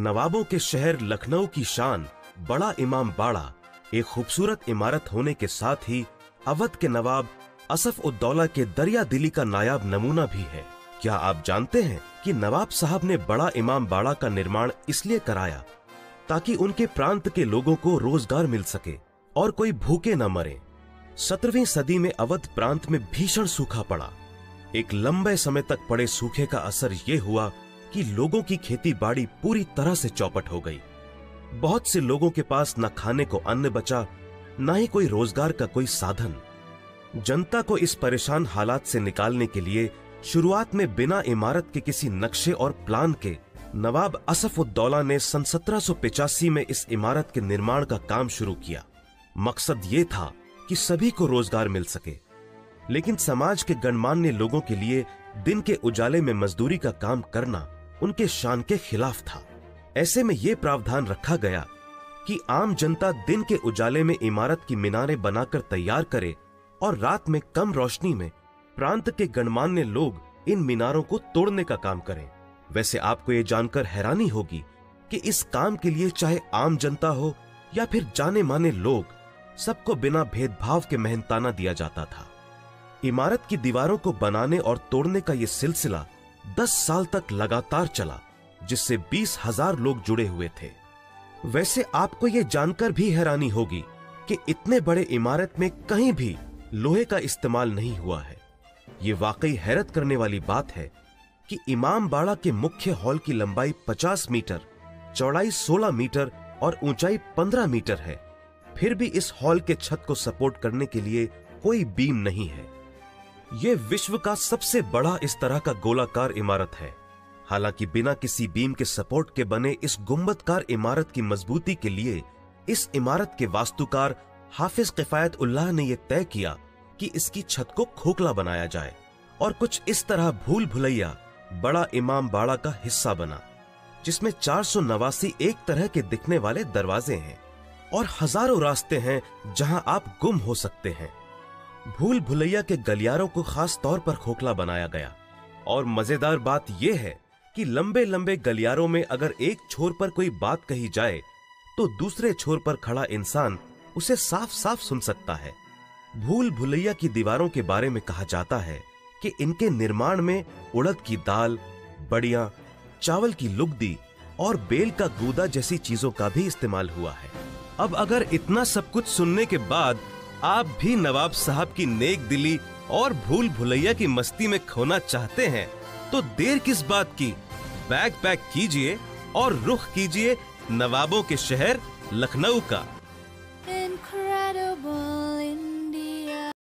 नवाबों के शहर लखनऊ की शान बड़ा इमाम बाड़ा एक खूबसूरत इमारत होने के साथ ही अवध के नवाब असफ उद्दौला के दरिया दिली का नायाब नमूना भी है। क्या आप जानते हैं कि नवाब साहब ने बड़ा इमाम बाड़ा का निर्माण इसलिए कराया ताकि उनके प्रांत के लोगों को रोजगार मिल सके और कोई भूखे न मरे। 17वीं सदी में अवध प्रांत में भीषण सूखा पड़ा। एक लंबे समय तक पड़े सूखे का असर ये हुआ कि लोगों की खेती बाड़ी पूरी तरह से चौपट हो गई। बहुत से लोगों के पास न खाने को अन्न बचा, न ही कोई रोजगार का कोई साधन। जनता को इस परेशान हालात से निकालने के लिए शुरुआत में बिना इमारत के किसी नक्शे और प्लान के नवाब असफ उद्दौला ने सन 1785 में इस इमारत के निर्माण का काम शुरू किया। मकसद ये था कि सभी को रोजगार मिल सके, लेकिन समाज के गणमान्य लोगों के लिए दिन के उजाले में मजदूरी का काम करना उनके शान के खिलाफ था। ऐसे में यह प्रावधान रखा गया कि आम जनता दिन के उजाले में इमारत की मीनारें बनाकर तैयार करे और रात में कम रोशनी में प्रांत के गणमान्य लोग इन मीनारों को तोड़ने का काम करें। वैसे आपको यह जानकर हैरानी होगी कि इस काम के लिए चाहे आम जनता हो या फिर जाने माने लोग, सबको बिना भेदभाव के मेहनताना दिया जाता था। इमारत की दीवारों को बनाने और तोड़ने का यह सिलसिला 10 साल तक लगातार चला, जिससे 20,000 लोग जुड़े हुए थे। वैसे आपको यह जानकर भी हैरानी होगी कि इतने बड़े इमारत में कहीं भी लोहे का इस्तेमाल नहीं हुआ है। यह वाकई हैरत करने वाली बात है कि इमाम बाड़ा के मुख्य हॉल की लंबाई 50 मीटर, चौड़ाई 16 मीटर और ऊंचाई 15 मीटर है। फिर भी इस हॉल के छत को सपोर्ट करने के लिए कोई बीम नहीं है। यह विश्व का सबसे बड़ा इस तरह का गोलाकार इमारत है। हालांकि बिना किसी बीम के सपोर्ट के बने इस गुंबदकार इमारत की मजबूती के लिए इस इमारत के वास्तुकार हाफिज किफायत उल्लाह ने यह तय किया कि इसकी छत को खोखला बनाया जाए और कुछ इस तरह भूल भुलैया बड़ा इमाम बाड़ा का हिस्सा बना, जिसमें 489 एक तरह के दिखने वाले दरवाजे हैं और हजारों रास्ते हैं जहां आप गुम हो सकते हैं। भूल भुलैया के गलियारों को खास तौर पर खोखला बनाया गया और मजेदार बात यह है कि लंबे लंबे गलियारों में अगर एक छोर पर कोई बात कही जाए तो दूसरे छोर पर खड़ा इंसान उसे साफ साफ सुन सकता है। भूल भुलैया की दीवारों के बारे में कहा जाता है कि इनके निर्माण में उड़द की दाल, बड़ियां, चावल की लुगदी और बेल का गूदा जैसी चीजों का भी इस्तेमाल हुआ है। अब अगर इतना सब कुछ सुनने के बाद आप भी नवाब साहब की नेक दिली और भूल भुलैया की मस्ती में खोना चाहते हैं तो देर किस बात की, बैग पैक कीजिए और रुख कीजिए नवाबों के शहर लखनऊ का।